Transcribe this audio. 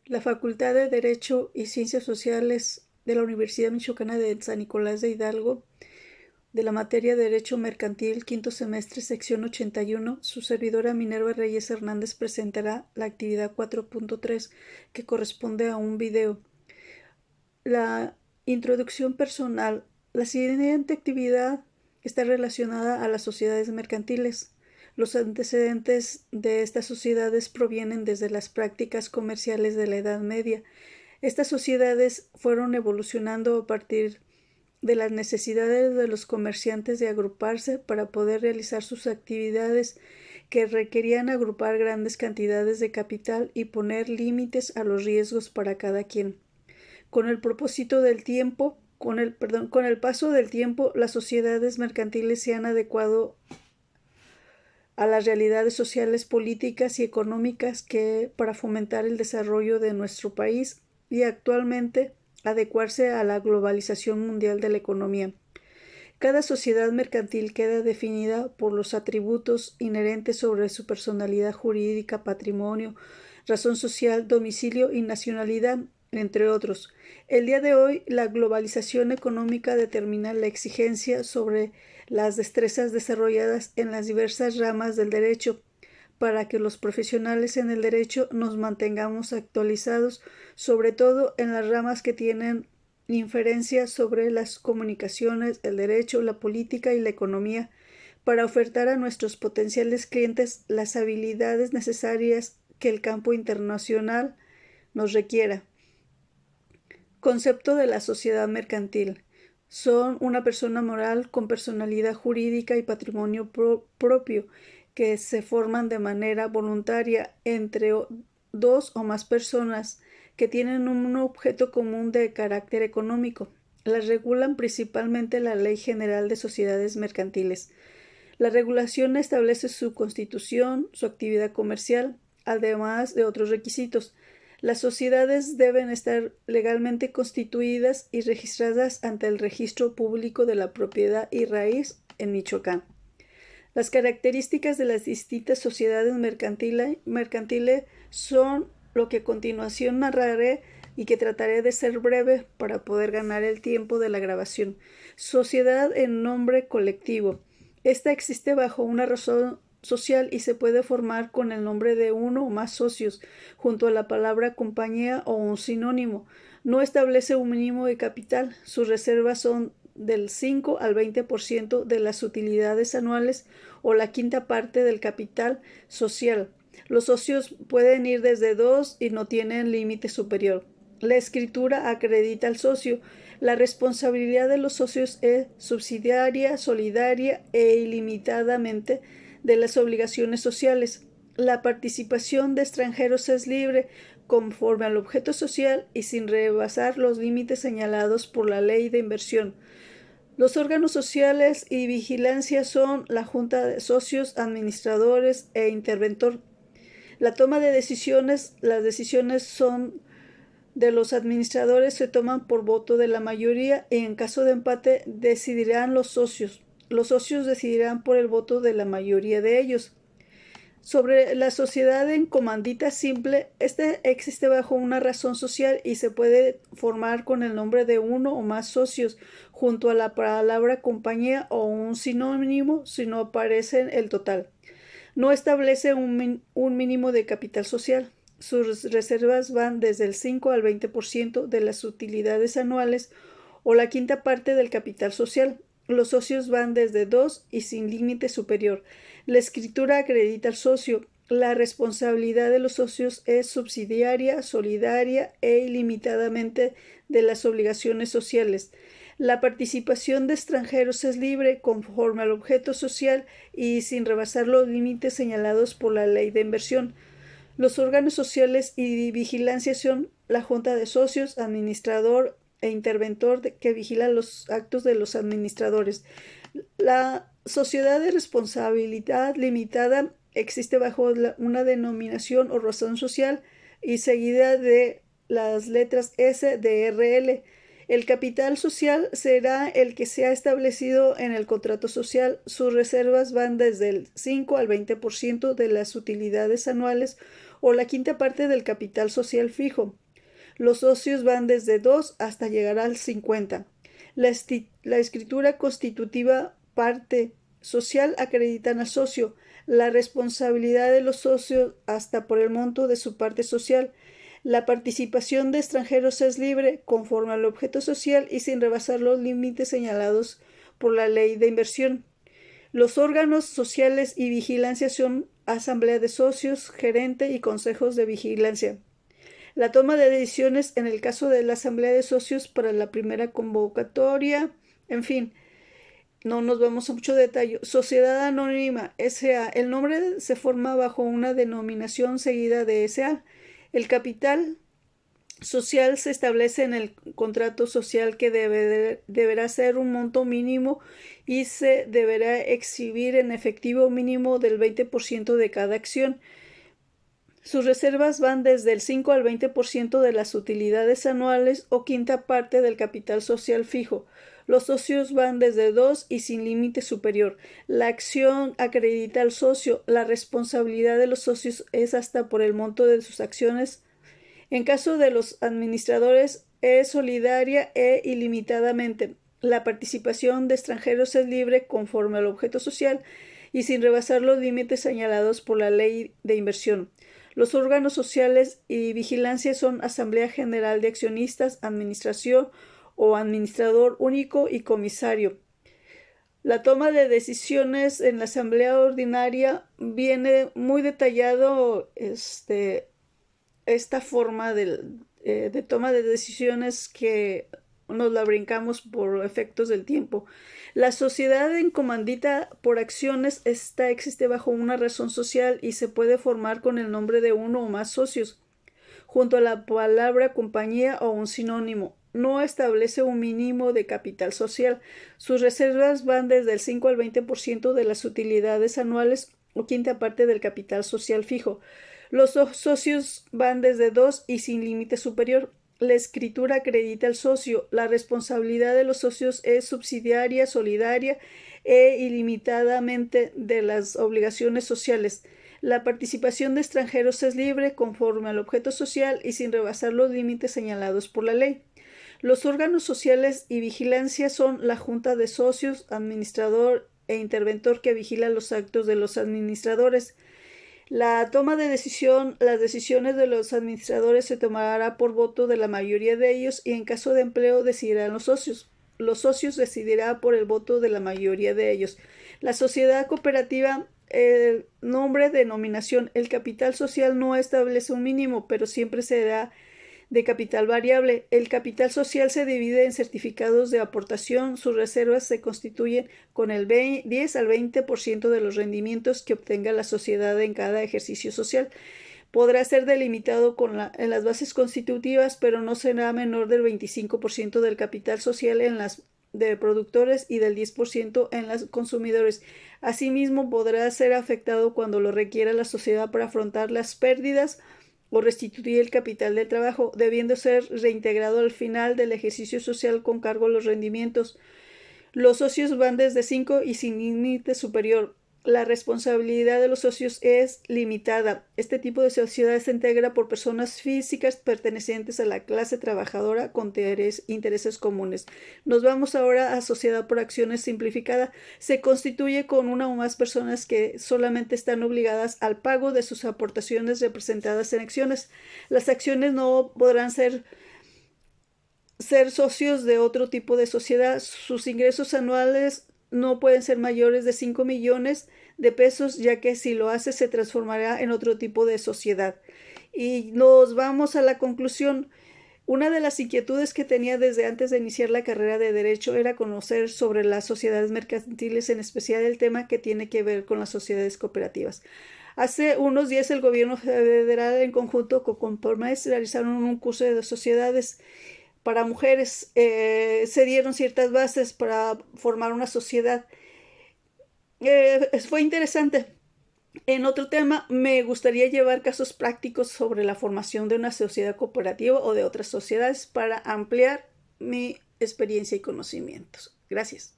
La Facultad de Derecho y Ciencias Sociales de la Universidad Michoacana de San Nicolás de Hidalgo, de la materia de Derecho Mercantil, quinto semestre, sección 81, su servidora Minerva Reyes Hernández presentará la actividad 4.3, que corresponde a un video. La introducción personal. La siguiente actividad está relacionada a las sociedades mercantiles. Los antecedentes de estas sociedades provienen desde las prácticas comerciales de la Edad Media. Estas sociedades fueron evolucionando a partir de las necesidades de los comerciantes de agruparse para poder realizar sus actividades, que requerían agrupar grandes cantidades de capital y poner límites a los riesgos para cada quien. Con el paso del tiempo, las sociedades mercantiles se han adecuado a las realidades sociales, políticas y económicas para fomentar el desarrollo de nuestro país y actualmente adecuarse a la globalización mundial de la economía. Cada sociedad mercantil queda definida por los atributos inherentes sobre su personalidad jurídica, patrimonio, razón social, domicilio y nacionalidad, entre otros. El día de hoy, la globalización económica determina la exigencia sobre las destrezas desarrolladas en las diversas ramas del derecho, para que los profesionales en el derecho nos mantengamos actualizados, sobre todo en las ramas que tienen inferencia sobre las comunicaciones, el derecho, la política y la economía, para ofertar a nuestros potenciales clientes las habilidades necesarias que el campo internacional nos requiera. Concepto de la sociedad mercantil. Son una persona moral con personalidad jurídica y patrimonio propio, que se forman de manera voluntaria entre dos o más personas que tienen un objeto común de carácter económico. Las regulan principalmente la Ley General de Sociedades Mercantiles. La regulación establece su constitución, su actividad comercial, además de otros requisitos. Las sociedades deben estar legalmente constituidas y registradas ante el Registro Público de la Propiedad y Raíz en Michoacán. Las características de las distintas sociedades mercantiles son lo que a continuación narraré y que trataré de ser breve para poder ganar el tiempo de la grabación. Sociedad en nombre colectivo. Esta existe bajo una razón social y se puede formar con el nombre de uno o más socios, junto a la palabra compañía o un sinónimo. No establece un mínimo de capital. Sus reservas son del 5 al 20% de las utilidades anuales o la quinta parte del capital social. Los socios pueden ir desde 2 y no tienen límite superior. La escritura acredita al socio. La responsabilidad de los socios es subsidiaria, solidaria e ilimitadamente de las obligaciones sociales. La participación de extranjeros es libre, conforme al objeto social y sin rebasar los límites señalados por la ley de inversión. Los órganos sociales y vigilancia son la Junta de Socios, Administradores e Interventor. La toma de decisiones, las decisiones son de los administradores, se toman por voto de la mayoría y en caso de empate decidirán los socios. Los socios decidirán por el voto de la mayoría de ellos. Sobre la sociedad en comandita simple, este existe bajo una razón social y se puede formar con el nombre de uno o más socios, junto a la palabra compañía o un sinónimo si no aparece en el total. No establece un mínimo de capital social. Sus reservas van desde el 5 al 20% de las utilidades anuales o la quinta parte del capital social. Los socios van desde 2 y sin límite superior. La escritura acredita al socio. La responsabilidad de los socios es subsidiaria, solidaria e ilimitadamente de las obligaciones sociales. La participación de extranjeros es libre, conforme al objeto social y sin rebasar los límites señalados por la ley de inversión. Los órganos sociales y vigilancia son la Junta de Socios, Administrador e Interventor que vigila los actos de los administradores. La sociedad de responsabilidad limitada existe bajo una denominación o razón social y seguida de las letras S de RL. El capital social será el que se ha establecido en el contrato social. Sus reservas van desde el 5 al 20% de las utilidades anuales o la quinta parte del capital social fijo. Los socios van desde 2 hasta llegar al 50. La escritura constitutiva parte social acreditan al socio. La responsabilidad de los socios hasta por el monto de su parte social. La participación de extranjeros es libre conforme al objeto social y sin rebasar los límites señalados por la ley de inversión. Los órganos sociales y vigilancia son asamblea de socios, gerente y consejos de vigilancia. La toma de decisiones en el caso de la asamblea de socios para la primera convocatoria, en fin, no nos vamos a mucho detalle. Sociedad Anónima, S.A. El nombre se forma bajo una denominación seguida de S.A. El capital social se establece en el contrato social que deberá ser un monto mínimo y se deberá exhibir en efectivo mínimo del 20% de cada acción. Sus reservas van desde el 5 al 20% de las utilidades anuales o quinta parte del capital social fijo. Los socios van desde 2 y sin límite superior. La acción acredita al socio. La responsabilidad de los socios es hasta por el monto de sus acciones. En caso de los administradores, es solidaria e ilimitadamente. La participación de extranjeros es libre conforme al objeto social y sin rebasar los límites señalados por la ley de inversión. Los órganos sociales y vigilancia son Asamblea General de Accionistas, Administración o Administrador Único y Comisario. La toma de decisiones en la Asamblea Ordinaria viene muy detallado esta forma de toma de decisiones que nos la brincamos por efectos del tiempo. La sociedad en comandita por acciones existe bajo una razón social y se puede formar con el nombre de uno o más socios, junto a la palabra compañía o un sinónimo. No establece un mínimo de capital social. Sus reservas van desde el 5 al 20% de las utilidades anuales o quinta parte del capital social fijo. Los socios van desde 2 y sin límite superior. La escritura acredita al socio. La responsabilidad de los socios es subsidiaria, solidaria e ilimitadamente de las obligaciones sociales. La participación de extranjeros es libre conforme al objeto social y sin rebasar los límites señalados por la ley. Los órganos sociales y vigilancia son la Junta de Socios, administrador e interventor que vigila los actos de los administradores. La toma de decisión, las decisiones de los administradores se tomará por voto de la mayoría de ellos y en caso de empleo decidirán los socios. Los socios decidirán por el voto de la mayoría de ellos. La sociedad cooperativa, nombre, denominación. El capital social no establece un mínimo, pero siempre será de capital variable. El capital social se divide en certificados de aportación. Sus reservas se constituyen con el 10 al 20% de los rendimientos que obtenga la sociedad en cada ejercicio social. Podrá ser delimitado en las bases constitutivas, pero no será menor del 25% del capital social en las de productores y del 10% en los consumidores. Asimismo, podrá ser afectado cuando lo requiera la sociedad para afrontar las pérdidas o restituir el capital de trabajo, debiendo ser reintegrado al final del ejercicio social con cargo a los rendimientos. Los socios van desde 5 y sin límite superior. La responsabilidad de los socios es limitada. Este tipo de sociedad se integra por personas físicas pertenecientes a la clase trabajadora con intereses comunes. Nos vamos ahora a sociedad por acciones simplificada. Se constituye con una o más personas que solamente están obligadas al pago de sus aportaciones representadas en acciones. Las acciones no podrán ser socios de otro tipo de sociedad. Sus ingresos anuales no pueden ser mayores de 5 millones de pesos, ya que si lo hace se transformará en otro tipo de sociedad. Y nos vamos a la conclusión. Una de las inquietudes que tenía desde antes de iniciar la carrera de Derecho era conocer sobre las sociedades mercantiles, en especial el tema que tiene que ver con las sociedades cooperativas. Hace unos días el gobierno federal en conjunto con Compromes realizaron un curso de sociedades para mujeres. Se dieron ciertas bases para formar una sociedad. Fue interesante. En otro tema, me gustaría llevar casos prácticos sobre la formación de una sociedad cooperativa o de otras sociedades para ampliar mi experiencia y conocimientos. Gracias.